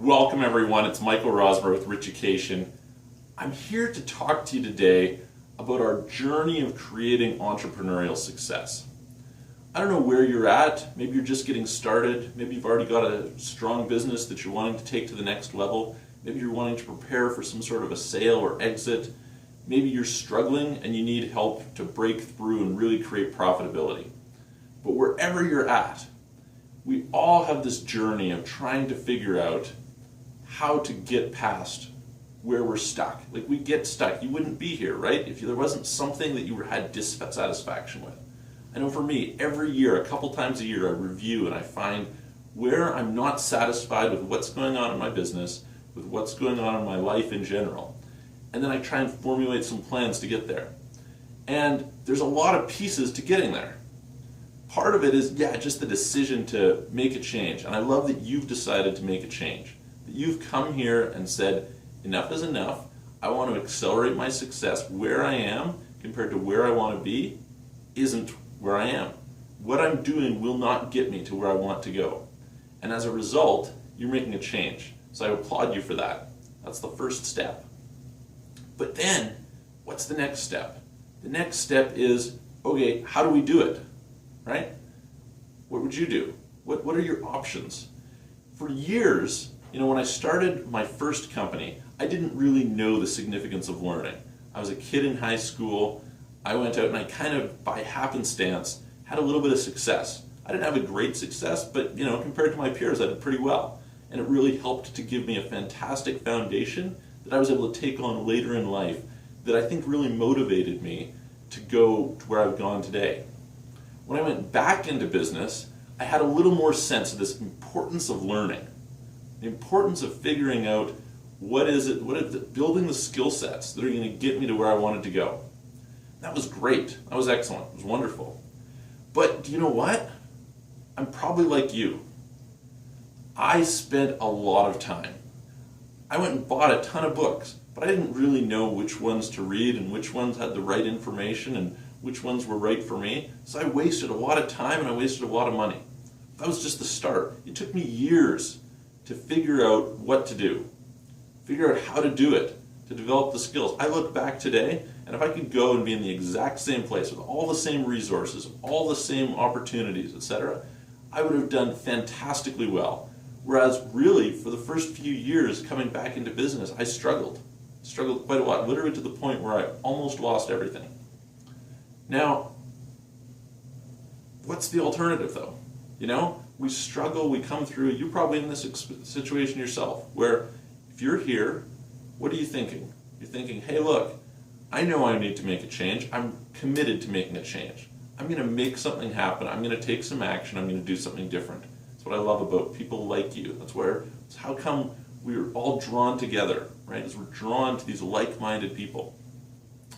Welcome everyone, it's Michael Rosmer with Richucation. I'm here to talk to you today about our journey of creating entrepreneurial success. I don't know where you're at, maybe you're just getting started, maybe you've already got a strong business that you're wanting to take to the next level, maybe you're wanting to prepare for some sort of a sale or exit, maybe you're struggling and you need help to break through and really create profitability. But wherever you're at, we all have this journey of trying to figure out how to get past where we're stuck. Like, we get stuck. You wouldn't be here, right? If there wasn't something that you had dissatisfaction with. I know for me, every year, a couple times a year, I review and I find where I'm not satisfied with what's going on in my business, with what's going on in my life in general. And then I try and formulate some plans to get there. And there's a lot of pieces to getting there. Part of it is, just the decision to make a change. And I love that you've decided to make a change. That you've come here and said, enough is enough. I want to accelerate my success. Where I am compared to where I want to be isn't where I am. What I'm doing will not get me to where I want to go. And as a result, you're making a change. So I applaud you for that. That's the first step. But then, what's the next step? The next step is, okay, how do we do it? Right? What would you do? What are your options? For years, when I started my first company, I didn't really know the significance of learning. I was a kid in high school. I went out and I kind of, by happenstance, had a little bit of success. I didn't have a great success, but compared to my peers, I did pretty well. And it really helped to give me a fantastic foundation that I was able to take on later in life that I think really motivated me to go to where I've gone today. When I went back into business, I had a little more sense of this importance of learning, the importance of figuring out building the skill sets that are going to get me to where I wanted to go. That was great. That was excellent. It was wonderful. But do you know what? I'm probably like you. I spent a lot of time. I went and bought a ton of books, but I didn't really know which ones to read and which ones had the right information and which ones were right for me. So I wasted a lot of time and I wasted a lot of money. That was just the start. It took me years to figure out what to do, figure out how to do it, to develop the skills. I look back today, and if I could go and be in the exact same place with all the same resources, all the same opportunities, etc., I would have done fantastically well. Whereas really, for the first few years coming back into business, I struggled quite a lot, literally to the point where I almost lost everything. Now, what's the alternative though? We struggle, we come through. You're probably in this situation yourself, where if you're here, what are you thinking? You're thinking, hey look, I know I need to make a change. I'm committed to making a change. I'm going to make something happen. I'm going to take some action. I'm going to do something different. That's what I love about people like you. It's how come we're all drawn together, right? As we're drawn to these like-minded people.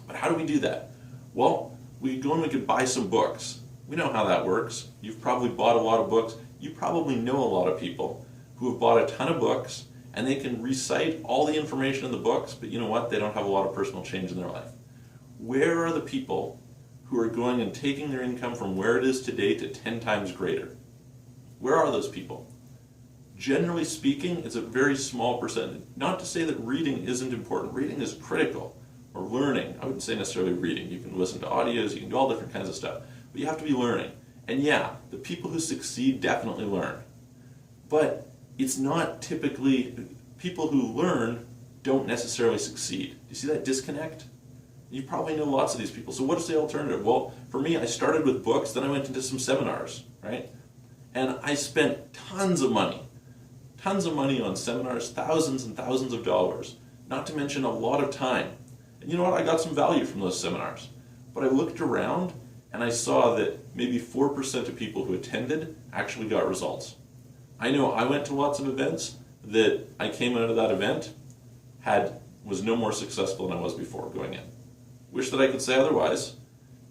But how do we do that? Well, we could go and we could buy some books. We know how that works. You've probably bought a lot of books. You probably know a lot of people who have bought a ton of books and they can recite all the information in the books, but you know what? They don't have a lot of personal change in their life. Where are the people who are going and taking their income from where it is today to 10 times greater? Where are those people? Generally speaking, it's a very small percentage. Not to say that reading isn't important. Reading is critical. Or learning. I wouldn't say necessarily reading. You can listen to audios, you can do all different kinds of stuff. But you have to be learning. And the people who succeed definitely learn. But it's not typically, people who learn don't necessarily succeed. Do you see that disconnect? You probably know lots of these people. So what is the alternative? Well, for me, I started with books, then I went into some seminars, right? And I spent tons of money on seminars, thousands and thousands of dollars, not to mention a lot of time. And you know what? I got some value from those seminars. But I looked around and I saw that maybe 4% of people who attended actually got results. I know I went to lots of events that I came out of that event was no more successful than I was before going in. Wish that I could say otherwise.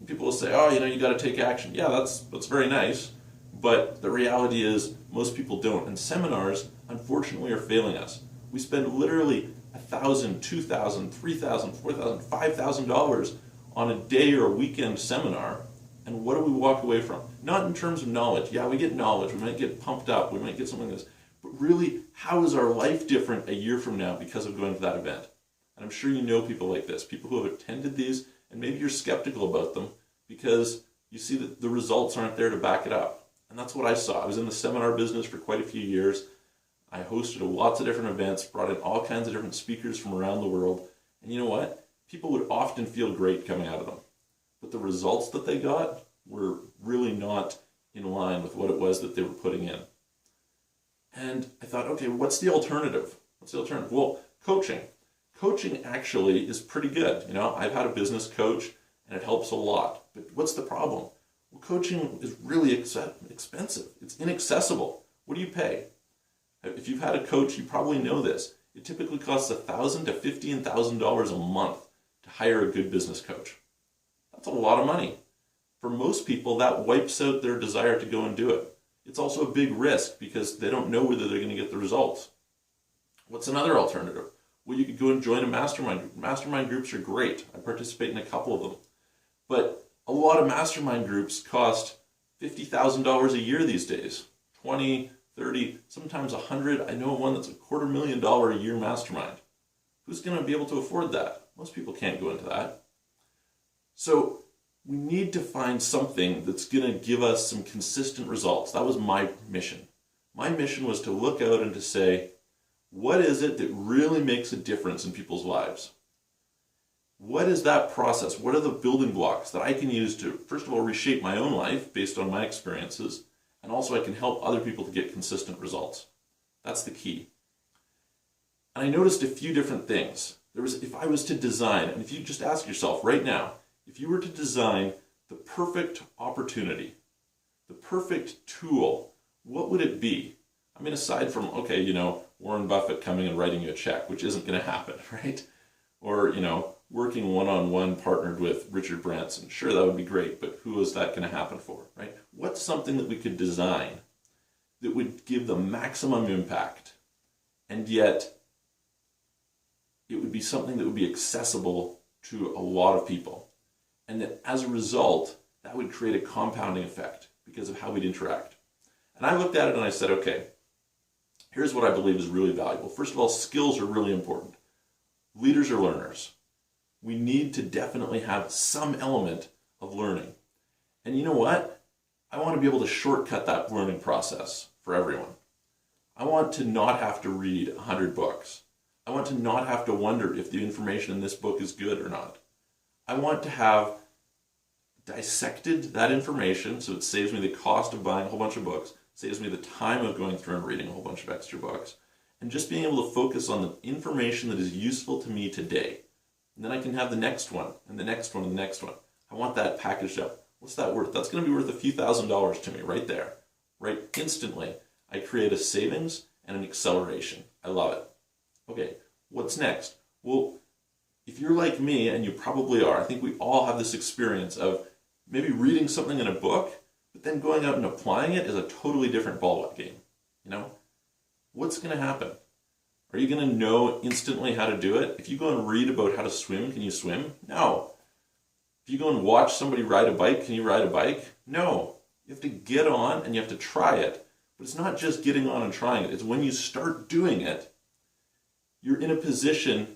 People will say, oh, you got to take action. Yeah, that's very nice. But the reality is most people don't. And seminars, unfortunately, are failing us. We spend literally $1,000, $2,000, $3,000, $4,000, $5,000 on a day or a weekend seminar, and what do we walk away from? Not in terms of knowledge. Yeah, we get knowledge. We might get pumped up. We might get something like this. but really, how is our life different a year from now because of going to that event? And I'm sure you know people like this, people who have attended these, and maybe you're skeptical about them because you see that the results aren't there to back it up. And that's what I saw. I was in the seminar business for quite a few years. I hosted lots of different events, brought in all kinds of different speakers from around the world. And you know what? People would often feel great coming out of them. But the results that they got were really not in line with what it was that they were putting in. And I thought, okay, what's the alternative? What's the alternative? Well, coaching. Coaching actually is pretty good. You know, I've had a business coach and it helps a lot. But what's the problem? Well, coaching is really expensive. It's inaccessible. What do you pay? If you've had a coach, you probably know this. It typically costs $1,000 to $15,000 a month to hire a good business coach. That's a lot of money. For most people, that wipes out their desire to go and do it. It's also a big risk because they don't know whether they're going to get the results. What's another alternative? Well, you could go and join a mastermind group. Mastermind groups are great. I participate in a couple of them. But a lot of mastermind groups cost $50,000 a year these days. 20, 30, sometimes 100. I know one that's $250,000 a year mastermind. Who's going to be able to afford that? Most people can't go into that. So we need to find something that's going to give us some consistent results. That was my mission. My mission was to look out and to say, what is it that really makes a difference in people's lives? What is that process? What are the building blocks that I can use to, first of all, reshape my own life based on my experiences, and also I can help other people to get consistent results? That's the key. And I noticed a few different things. If I was to design, and if you just ask yourself right now, if you were to design the perfect opportunity, the perfect tool, what would it be? I mean, aside from, okay, you know, Warren Buffett coming and writing you a check, which isn't going to happen, right? Or, you know, working one-on-one partnered with Richard Branson. Sure, that would be great, but who is that going to happen for, right? What's something that we could design that would give the maximum impact, and yet it would be something that would be accessible to a lot of people? And that as a result, that would create a compounding effect because of how we'd interact. And I looked at it and I said, okay, here's what I believe is really valuable. First of all, skills are really important. Leaders are learners. We need to definitely have some element of learning. And you know what? I want to be able to shortcut that learning process for everyone. I want to not have to read 100 books. I want to not have to wonder if the information in this book is good or not. I want to have dissected that information so it saves me the cost of buying a whole bunch of books, saves me the time of going through and reading a whole bunch of extra books, and just being able to focus on the information that is useful to me today. And then I can have the next one, and the next one, and the next one. I want that packaged up. What's that worth? That's going to be worth a few $1,000s to me right there. Right instantly, I create a savings and an acceleration. I love it. Okay, what's next? Well, if you're like me, and you probably are, I think we all have this experience of maybe reading something in a book, but then going out and applying it is a totally different ball game. You know? What's going to happen? Are you going to know instantly how to do it? If you go and read about how to swim, can you swim? No. If you go and watch somebody ride a bike, can you ride a bike? No. You have to get on and you have to try it. But it's not just getting on and trying it. It's when you start doing it, you're in a position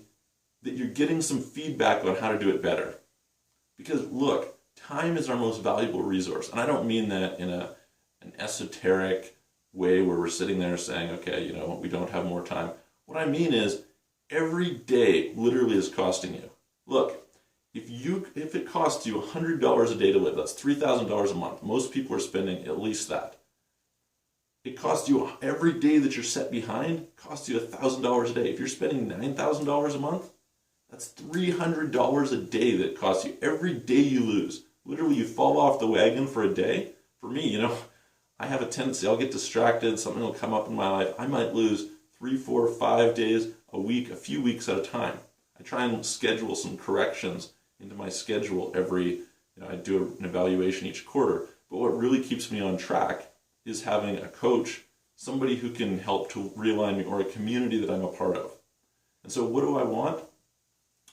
that you're getting some feedback on how to do it better. Because look, time is our most valuable resource. And I don't mean that in an esoteric way where we're sitting there saying, okay, you know, we don't have more time. What I mean is every day literally is costing you. Look, if it costs you $100 a day to live, that's $3,000 a month. Most people are spending at least that. It costs you every day that you're set behind, costs you $1,000 a day. If you're spending $9,000 a month, that's $300 a day that costs you every day you lose. Literally, you fall off the wagon for a day. For me, you know, I have a tendency, I'll get distracted, something will come up in my life. I might lose 3, 4, 5 days, a week, a few weeks at a time. I try and schedule some corrections into my schedule I do an evaluation each quarter. But what really keeps me on track is having a coach, somebody who can help to realign me, or a community that I'm a part of. And so what do I want?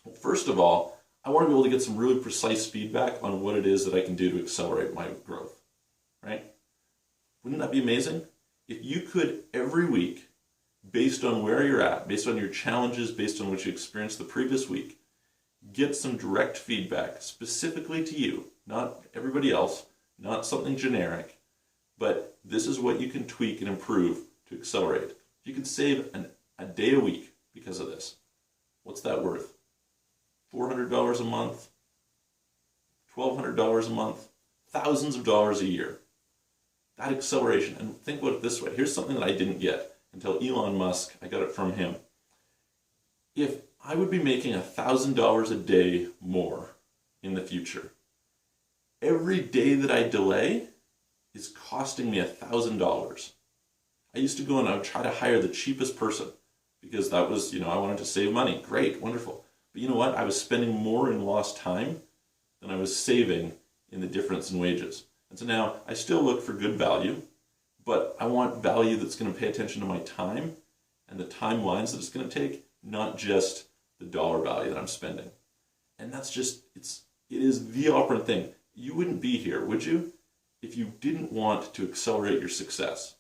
Well, first of all, I want to be able to get some really precise feedback on what it is that I can do to accelerate my growth, right? Wouldn't that be amazing? If you could every week, based on where you're at, based on your challenges, based on what you experienced the previous week, get some direct feedback specifically to you, not everybody else, not something generic, but this is what you can tweak and improve to accelerate. You can save a day a week because of this. What's that worth? $400 a month, $1,200 a month, thousands of dollars a year. That acceleration, and think about it this way. Here's something that I didn't get until Elon Musk, I got it from him. If I would be making $1,000 a day more in the future, every day that I delay is costing me $1,000. I used to go and I would try to hire the cheapest person because that was, I wanted to save money. Great, wonderful. But you know what? I was spending more in lost time than I was saving in the difference in wages. And so now I still look for good value, but I want value that's going to pay attention to my time and the timelines that it's going to take, not just the dollar value that I'm spending. And that's just, it is the operant thing. You wouldn't be here, would you, if you didn't want to accelerate your success?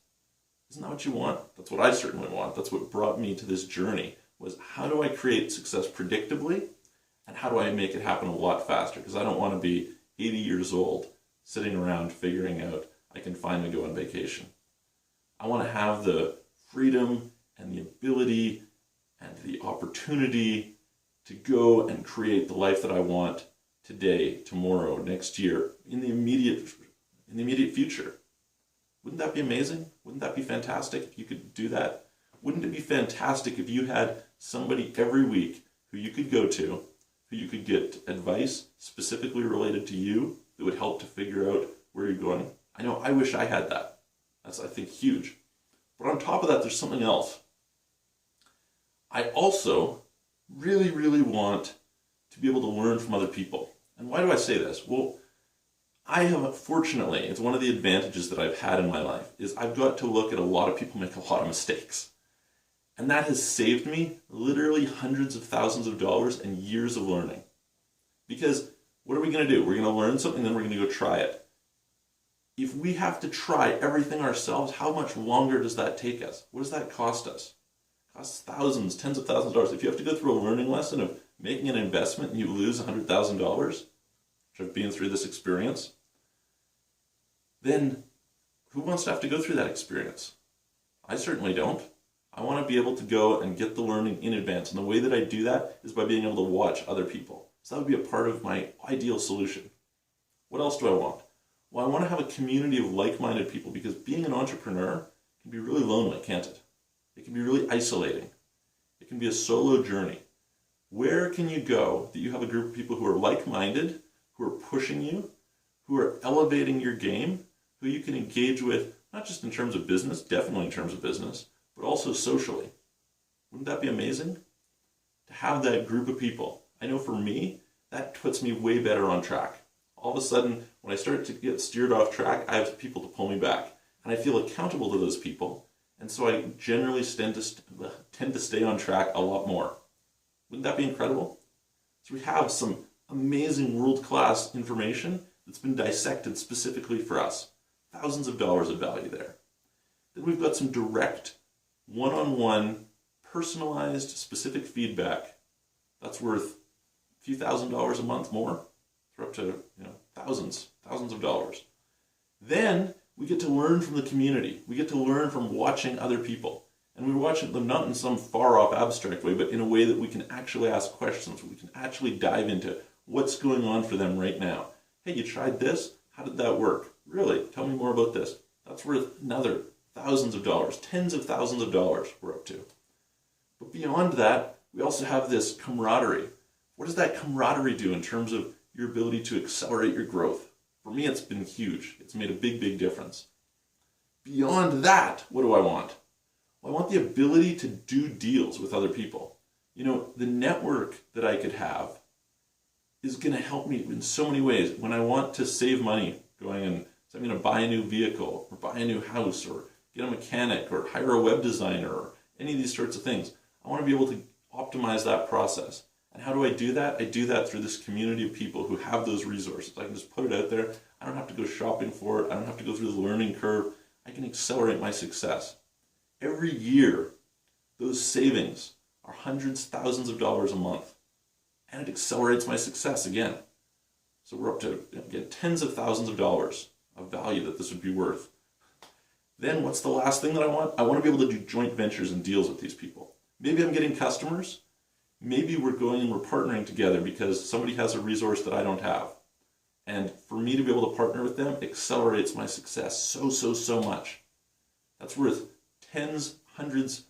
Isn't that what you want? That's what I certainly want. That's what brought me to this journey, was how do I create success predictably, and how do I make it happen a lot faster? Because I don't want to be 80 years old sitting around figuring out I can finally go on vacation. I want to have the freedom and the ability and the opportunity to go and create the life that I want today, tomorrow, next year, in the immediate future. Wouldn't that be amazing? Wouldn't that be fantastic if you could do that? Wouldn't it be fantastic if you had somebody every week who you could go to, who you could get advice specifically related to you that would help to figure out where you're going? I know, I wish I had that. That's, I think, huge. But on top of that, there's something else. I also really, really want to be able to learn from other people. And why do I say this? Well, I have, fortunately, it's one of the advantages that I've had in my life, is I've got to look at a lot of people make a lot of mistakes. And that has saved me literally hundreds of thousands of dollars and years of learning. Because what are we going to do? We're going to learn something, then we're going to go try it. If we have to try everything ourselves, how much longer does that take us? What does that cost us? It costs thousands, tens of thousands of dollars. If you have to go through a learning lesson of making an investment and you lose $100,000, which I've been through this experience, then who wants to have to go through that experience? I certainly don't. I want to be able to go and get the learning in advance. And the way that I do that is by being able to watch other people. So that would be a part of my ideal solution. What else do I want? Well, I want to have a community of like-minded people, because being an entrepreneur can be really lonely, can't it? It can be really isolating. It can be a solo journey. Where can you go that you have a group of people who are like-minded, who are pushing you, who are elevating your game, who you can engage with, not just in terms of business, definitely in terms of business, but also socially? Wouldn't that be amazing? To have that group of people. I know for me, that puts me way better on track. All of a sudden, when I start to get steered off track, I have people to pull me back. And I feel accountable to those people. And so I generally tend to stay on track a lot more. Wouldn't that be incredible? So we have some amazing world-class information that's been dissected specifically for us. Thousands of dollars of value there. Then we've got some direct, one-on-one, personalized, specific feedback. That's worth a few $1,000s a month more. We're up to thousands of dollars. Then we get to learn from the community. We get to learn from watching other people. And we're watching them not in some far-off abstract way, but in a way that we can actually ask questions. We can actually dive into what's going on for them right now. Hey, you tried this? How did that work? Really? Tell me more about this. That's worth another thousands of dollars, tens of thousands of dollars we're up to. But beyond that, we also have this camaraderie. What does that camaraderie do in terms of your ability to accelerate your growth? For me, it's been huge. It's made a big, big difference. Beyond that, what do I want? Well, I want the ability to do deals with other people. The network that I could have is going to help me in so many ways. When I want to save money, so I'm going to buy a new vehicle, or buy a new house, or get a mechanic, or hire a web designer, or any of these sorts of things, I want to be able to optimize that process. And how do I do that? I do that through this community of people who have those resources. I can just put it out there. I don't have to go shopping for it. I don't have to go through the learning curve. I can accelerate my success. Every year, those savings are hundreds, thousands of dollars a month, and it accelerates my success again. So we're up to, again, tens of thousands of dollars of value that this would be worth. Then what's the last thing that I want? I want to be able to do joint ventures and deals with these people. Maybe I'm getting customers. Maybe we're going and we're partnering together because somebody has a resource that I don't have. And for me to be able to partner with them accelerates my success so much. That's worth tens, hundreds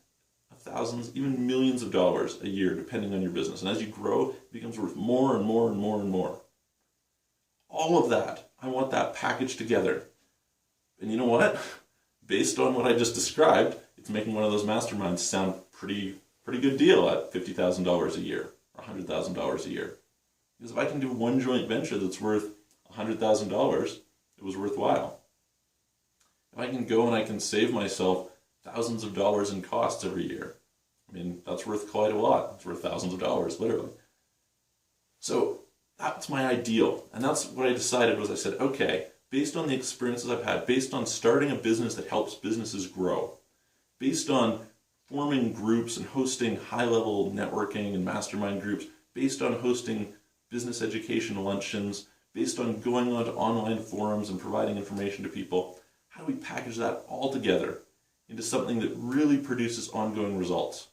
of thousands, even millions of dollars a year, depending on your business. And as you grow, it becomes worth more and more and more and more. All of that, I want that packaged together. And you know what? Based on what I just described, it's making one of those masterminds sound pretty good deal at $50,000 a year or $100,000 a year. Because if I can do one joint venture that's worth $100,000, it was worthwhile. If I can go and I can save myself thousands of dollars in costs every year, I mean, that's worth quite a lot. It's worth thousands of dollars, literally. So that's my ideal. And that's what I decided was I said, okay, based on the experiences I've had, based on starting a business that helps businesses grow, based on forming groups and hosting high-level networking and mastermind groups, based on hosting business education luncheons, based on going onto online forums and providing information to people, how do we package that all together into something that really produces ongoing results?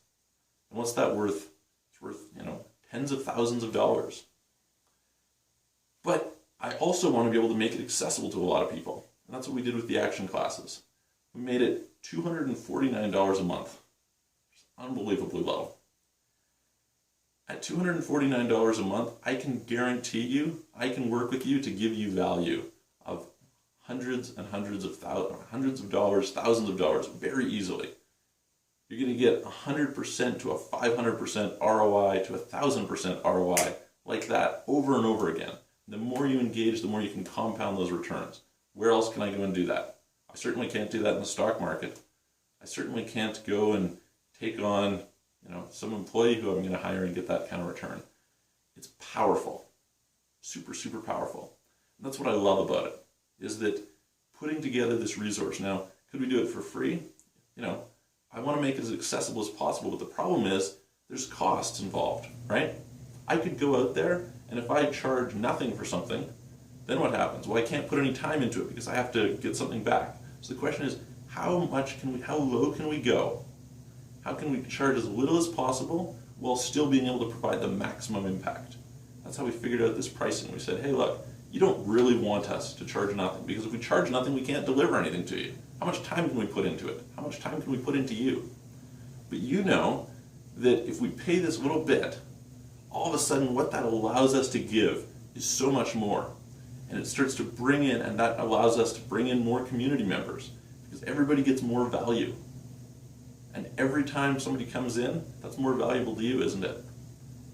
And what's that worth? It's worth, tens of thousands of dollars. But I also want to be able to make it accessible to a lot of people. And that's what we did with the action classes. We made it $249 a month. Unbelievably low. At $249 a month, I can guarantee you, I can work with you to give you value of hundreds and hundreds of dollars, thousands of dollars, very easily. You're going to get 100% to a 500% ROI to 1,000% ROI like that over and over again. The more you engage, the more you can compound those returns. Where else can I go and do that? I certainly can't do that in the stock market. I certainly can't go and take on, some employee who I'm going to hire and get that kind of return. It's powerful, super powerful. And that's what I love about it, is that putting together this resource. Now, could we do it for free? I want to make it as accessible as possible, but the problem is there's costs involved, right? I could go out there, and if I charge nothing for something, then what happens? Well, I can't put any time into it because I have to get something back. So the question is, how low can we go? How can we charge as little as possible while still being able to provide the maximum impact? That's how we figured out this pricing. We said, hey, look, you don't really want us to charge nothing, because if we charge nothing, we can't deliver anything to you. How much time can we put into it? How much time can we put into you? But you know that if we pay this little bit, all of a sudden what that allows us to give is so much more. And it starts to bring in, and that allows us to bring in more community members, because everybody gets more value. And every time somebody comes in, that's more valuable to you, isn't it?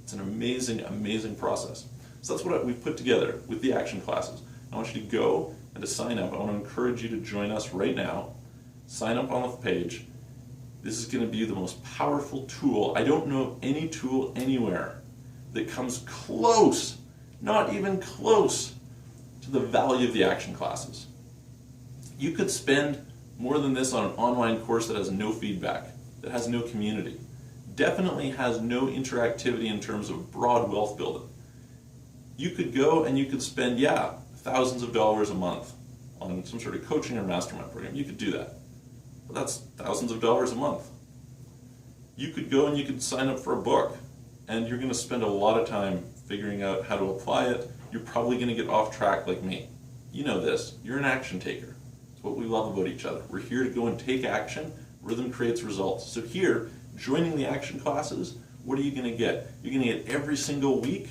It's an amazing process. So that's what we've put together with the action classes. I want you to go and to sign up. I want to encourage you to join us right now. Sign up on the page. This is going to be the most powerful tool. I don't know of any tool anywhere that comes close, not even close, to the value of the action classes. You could spend more than this on an online course that has no feedback, that has no community, definitely has no interactivity in terms of broad wealth building. You could go and you could spend, thousands of dollars a month on some sort of coaching or mastermind program. You could do that. But that's thousands of dollars a month. You could go and you could sign up for a book, and you're going to spend a lot of time figuring out how to apply it. You're probably going to get off track like me. You know this. You're an action taker. It's what we love about each other. We're here to go and take action. Rhythm creates results. So here, joining the action classes, what are you going to get? You're going to get every single week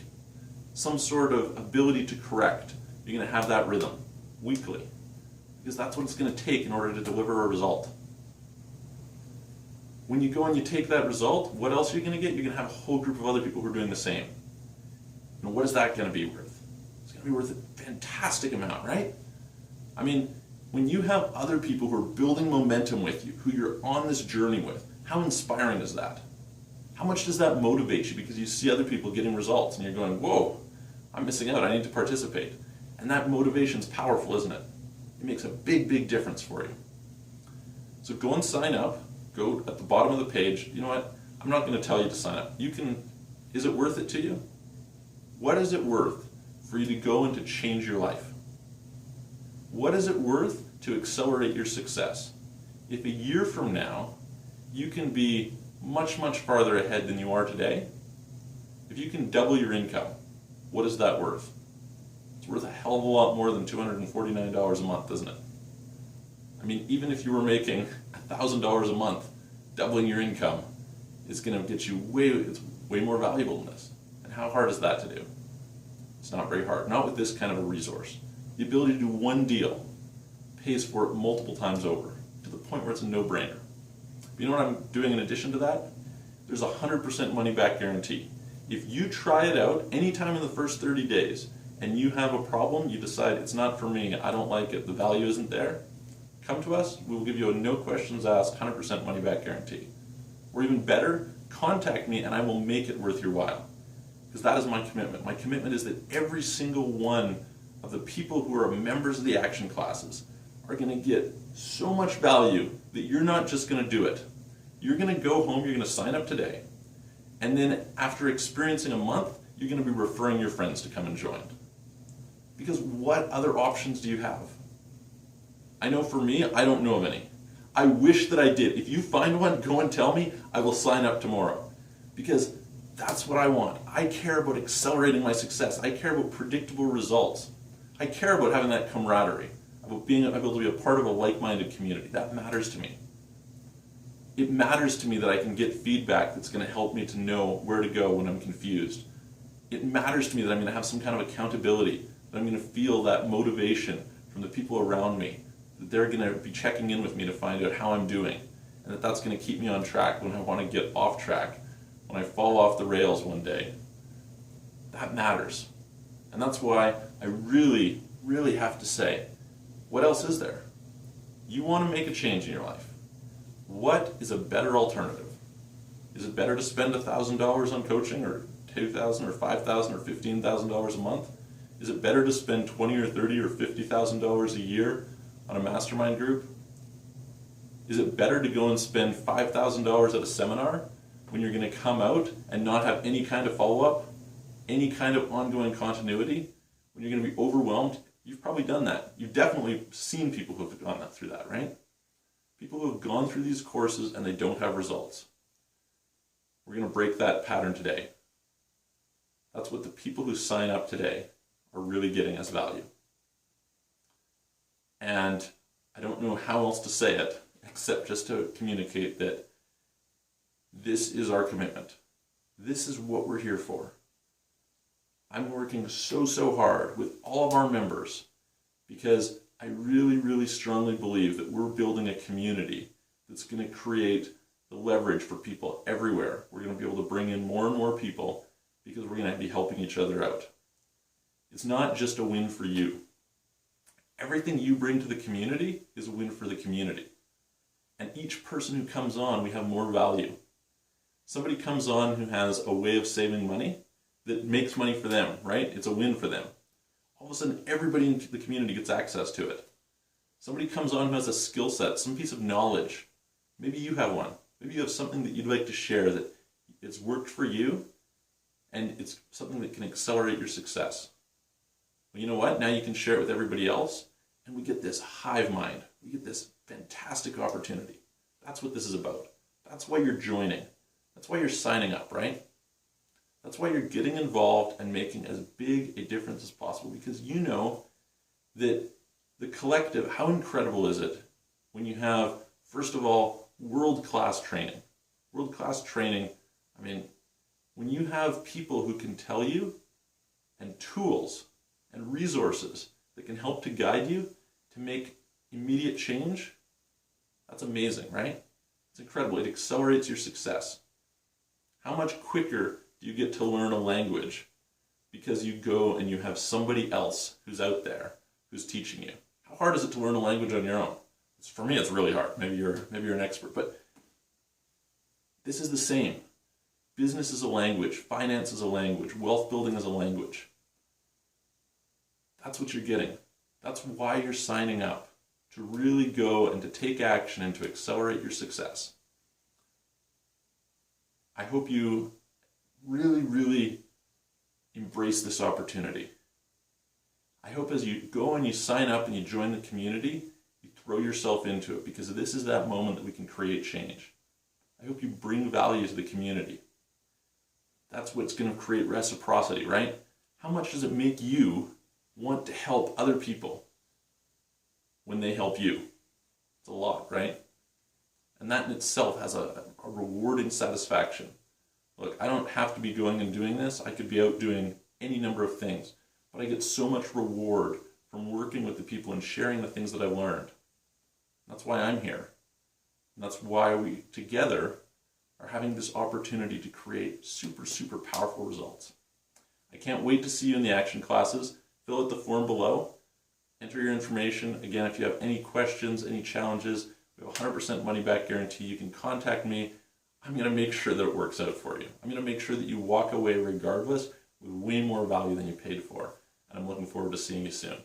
some sort of ability to correct. You're going to have that rhythm weekly, because that's what it's going to take in order to deliver a result. When you go and you take that result, what else are you going to get? You're going to have a whole group of other people who are doing the same. And what is that going to be worth? It's going to be worth a fantastic amount, right? I mean, when you have other people who are building momentum with you, who you're on this journey with, how inspiring is that? How much does that motivate you? Because you see other people getting results and you're going, whoa, I'm missing out, I need to participate. And that motivation is powerful, isn't it? It makes a big difference for you. So go and sign up. Go at the bottom of the page. You know what? I'm not going to tell you to sign up. Is it worth it to you? What is it worth for you to go and to change your life? What is it worth to accelerate your success? If a year from now, you can be much, much farther ahead than you are today, if you can double your income, what is that worth? It's worth a hell of a lot more than $249 a month, isn't it? I mean, even if you were making $1,000 a month, doubling your income is going to get you it's way more valuable than this. And how hard is that to do? It's not very hard. Not with this kind of a resource. The ability to do one deal pays for it multiple times over, to the point where it's a no-brainer. But you know what I'm doing in addition to that? There's a 100% money-back guarantee. If you try it out anytime in the first 30 days and you have a problem, you decide it's not for me, I don't like it, the value isn't there, come to us, we will give you a no questions asked 100% money-back guarantee. Or even better, contact me and I will make it worth your while. Because that is my commitment. My commitment is that every single one of the people who are members of the action classes are going to get so much value that you're not just going to do it. You're going to go home, you're going to sign up today, and then after experiencing a month, you're going to be referring your friends to come and join. Because what other options do you have? I know for me, I don't know of any. I wish that I did. If you find one, go and tell me. I will sign up tomorrow. Because that's what I want. I care about accelerating my success. I care about predictable results. I care about having that camaraderie, about being able to be a part of a like-minded community. That matters to me. It matters to me that I can get feedback that's going to help me to know where to go when I'm confused. It matters to me that I'm going to have some kind of accountability, that I'm going to feel that motivation from the people around me, that they're going to be checking in with me to find out how I'm doing, and that that's going to keep me on track when I want to get off track, when I fall off the rails one day. That matters. And that's why I really, really have to say, what else is there? You want to make a change in your life. What is a better alternative? Is it better to spend $1,000 on coaching, or $2,000 or $5,000 or $15,000 a month? Is it better to spend $20,000 or $30,000 or $50,000 a year on a mastermind group? Is it better to go and spend $5,000 at a seminar when you're going to come out and not have any kind of follow-up, any kind of ongoing continuity, when you're going to be overwhelmed? You've probably done that. You've definitely seen people who have gone through that, right? People who have gone through these courses and they don't have results. We're going to break that pattern today. That's what the people who sign up today are really getting as value. And I don't know how else to say it except just to communicate that this is our commitment. This is what we're here for. I'm working so hard with all of our members because I really, really strongly believe that we're building a community that's going to create the leverage for people everywhere. We're going to be able to bring in more and more people because we're going to be helping each other out. It's not just a win for you. Everything you bring to the community is a win for the community. And each person who comes on, we have more value. Somebody comes on who has a way of saving money that makes money for them, right? It's a win for them. All of a sudden, everybody in the community gets access to it. Somebody comes on who has a skill set, some piece of knowledge. Maybe you have one. Maybe you have something that you'd like to share that it's worked for you and it's something that can accelerate your success. Well, you know what? Now you can share it with everybody else and we get this hive mind. We get this fantastic opportunity. That's what this is about. That's why you're joining. That's why you're signing up, right? That's why you're getting involved and making as big a difference as possible, because you know that the collective, how incredible is it when you have, first of all, world-class training. World-class training, I mean, when you have people who can tell you, and tools and resources that can help to guide you to make immediate change, that's amazing, right? It's incredible. It accelerates your success. How much quicker do you get to learn a language because you go and you have somebody else who's out there who's teaching you? How hard is it to learn a language on your own? For me, it's really hard. Maybe you're an expert, but this is the same. Business is a language. Finance is a language. Wealth building is a language. That's what you're getting. That's why you're signing up. to really go and to take action and to accelerate your success. I hope you really, really embrace this opportunity. I hope as you go and you sign up and you join the community, you throw yourself into it, because this is that moment that we can create change. I hope you bring value to the community. That's what's going to create reciprocity, right? How much does it make you want to help other people when they help you? It's a lot, right? And that in itself has a rewarding satisfaction. Look, I don't have to be going and doing this. I could be out doing any number of things, but I get so much reward from working with the people and sharing the things that I've learned. That's why I'm here. And that's why we together are having this opportunity to create super, super powerful results. I can't wait to see you in the action classes. Fill out the form below. Enter your information. Again, if you have any questions, any challenges, we have a 100% money back guarantee. You can contact me. I'm going to make sure that it works out for you. I'm going to make sure that you walk away regardless with way more value than you paid for. And I'm looking forward to seeing you soon.